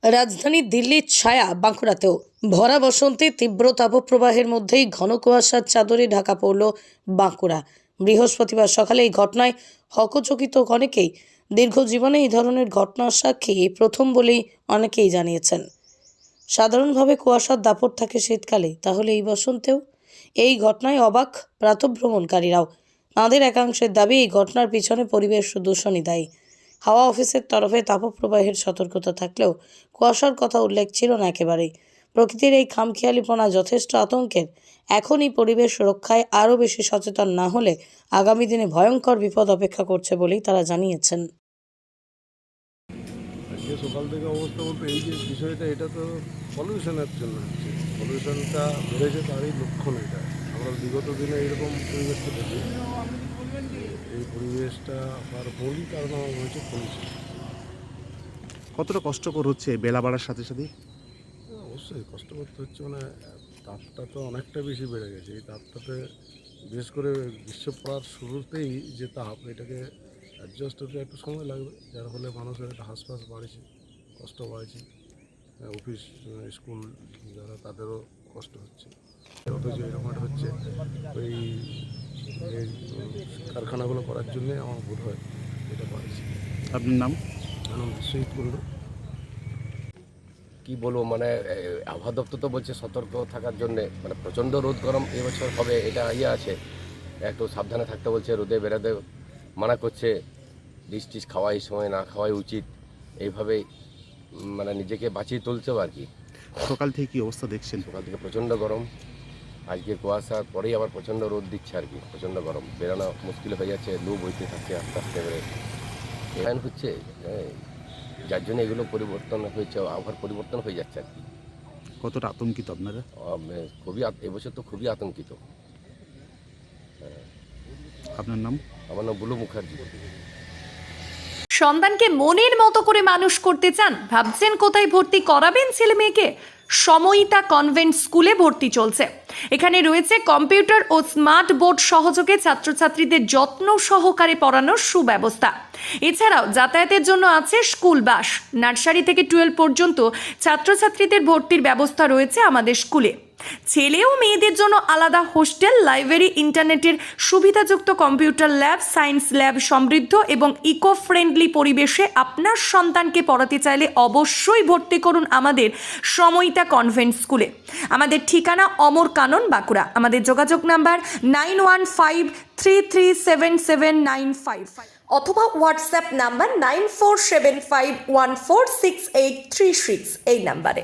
রাজধানী দিল্লির ছায়া বাঁকুড়াতেও ভরা বসন্তে তীব্র তাপপ্রবাহের মধ্যেই ঘন কুয়াশার চাদরে ঢাকা পড়ল বাঁকুড়া। বৃহস্পতিবার সকালে এই ঘটনায় হকচকিত অনেকেই। দীর্ঘ জীবনে এই ধরনের ঘটনার সাক্ষী প্রথম বলেই অনেকেই জানিয়েছেন। সাধারণভাবে কুয়াশার দাপট থাকে শীতকালে, তাহলে এই বসন্তেও? এই ঘটনায় অবাক প্রাতঃভ্রমণকারীরাও। তাঁদের একাংশের দাবি, এই ঘটনার পিছনে পরিবেশ দূষণই দায়ী। হাওয়া অফিসের তরফে তাপপ্রবাহের সতর্কতা থাকলেও কুয়াশার কথা উল্লেখ ছিল না একেবারেই। প্রকৃতির এই খামখেয়ালিপনা যথেষ্ট আতঙ্কের। এখন এই পরিবেশ রক্ষায় আরও বেশি সচেতন না হলে আগামী দিনে ভয়ঙ্কর বিপদ অপেক্ষা করছে বলেই তারা জানিয়েছেন। আজকে সকাল থেকে অবস্থা বলতে এই যে বিষয়টা, এটা তো পলিউশনের জন্য হচ্ছে। পলিউশনটা বেড়েছে, তারই লক্ষণ এটা। আমরা বিগত দিনে এরকম পরিবেশটা দেখি। এই পরিবেশটা আবার মৌলিক কারণ হচ্ছে পলিউশন। কতটা কষ্টকর হচ্ছে বেলা বাড়ার সাথে সাথে? অবশ্যই কষ্ট করতে হচ্ছে, মানে তাপটা তো অনেকটা বেশি বেড়ে গেছে। এই তাপটাতে বিশেষ করে গ্রীষ্ম পড়ার শুরুতেই যে তাপ, এটাকে অ্যাডজাস্ট হতে একটু সময় লাগবে, যার ফলে মানুষের একটা হাঁসফাঁস বাড়ছে, কষ্ট বাড়ছে। অফিস স্কুল যারা, তাদেরও কষ্ট হচ্ছে। অথচ এরকম একটা হচ্ছে ওই এই কারখানাগুলো করার জন্যে আমার বোধ হয় এটা বাড়ছে। আপনার নাম? আনন্দ শহীদ করল। কি বলবো, মানে আবহাওয়া দপ্তর তো বলছে সতর্ক থাকার জন্যে, মানে প্রচণ্ড রোদ গরম এবছর হবে, এটা আছে। একটু সাবধানে থাকতে বলছে, রোদে বেরোতে মানা করছে। ডিশ টিশ খাওয়া এই সময় না খাওয়াই উচিত। এইভাবেই মানে নিজেকে বাঁচিয়ে তুলছে আর কি। সকাল থেকে কি অবস্থা দেখছেন? সকাল থেকে প্রচণ্ড গরম, আজকে কুয়াশার পরেই আবার প্রচণ্ড রোদ দিচ্ছে আর কি। প্রচণ্ড গরম, বেরোনো মুশকিল হয়ে যাচ্ছে, লু বইতে থাকছে আস্তে আস্তে করে। এখান হচ্ছে যার জন্য এগুলো পরিবর্তন হয়েছে, আবহাওয়ার পরিবর্তন হয়ে যাচ্ছে আর কি। কতটা আতঙ্কিত আপনারা? খুবই এবছর তো খুবই আতঙ্কিত। আপনার নাম? আমার নাম বুলু মুখার্জি। সন্তানকে মনের মতো করে মানুষ করতে চান? ভাবছেন কোথায় ভর্তি করাবেন ছেলে মেয়েকে? সময়িতা কনভেন্ট স্কুলে ভর্তি চলছে। এখানে রয়েছে কম্পিউটার ও স্মার্ট বোর্ড সহযোগে ছাত্রছাত্রীদের যত্ন সহকারে পড়ানোর সুব্যবস্থা। এছাড়াও যাতায়াতের জন্য আছে স্কুল বাস। নার্সারি থেকে 12 পর্যন্ত ছাত্রছাত্রীদের ভর্তির ব্যবস্থা রয়েছে আমাদের স্কুলে। ছেলে ও মেয়েদের জন্য আলাদা হোস্টেল, লাইব্রেরি, ইন্টারনেটের সুবিধাযুক্ত কম্পিউটার ল্যাব, সায়েন্স ল্যাব সমৃদ্ধ এবং ইকো ফ্রেন্ডলি পরিবেশে আপনার সন্তানকে পড়াতে চাইলে অবশ্যই ভর্তি করুন আমাদের সময়িতা কনভেন্ট স্কুলে। আমাদের ঠিকানা অমর কানন, বাঁকুড়া। আমাদের যোগাযোগ নাম্বার 9153377955 অথবা হোয়াটসঅ্যাপ নাম্বার 9475146836 এই নাম্বারে।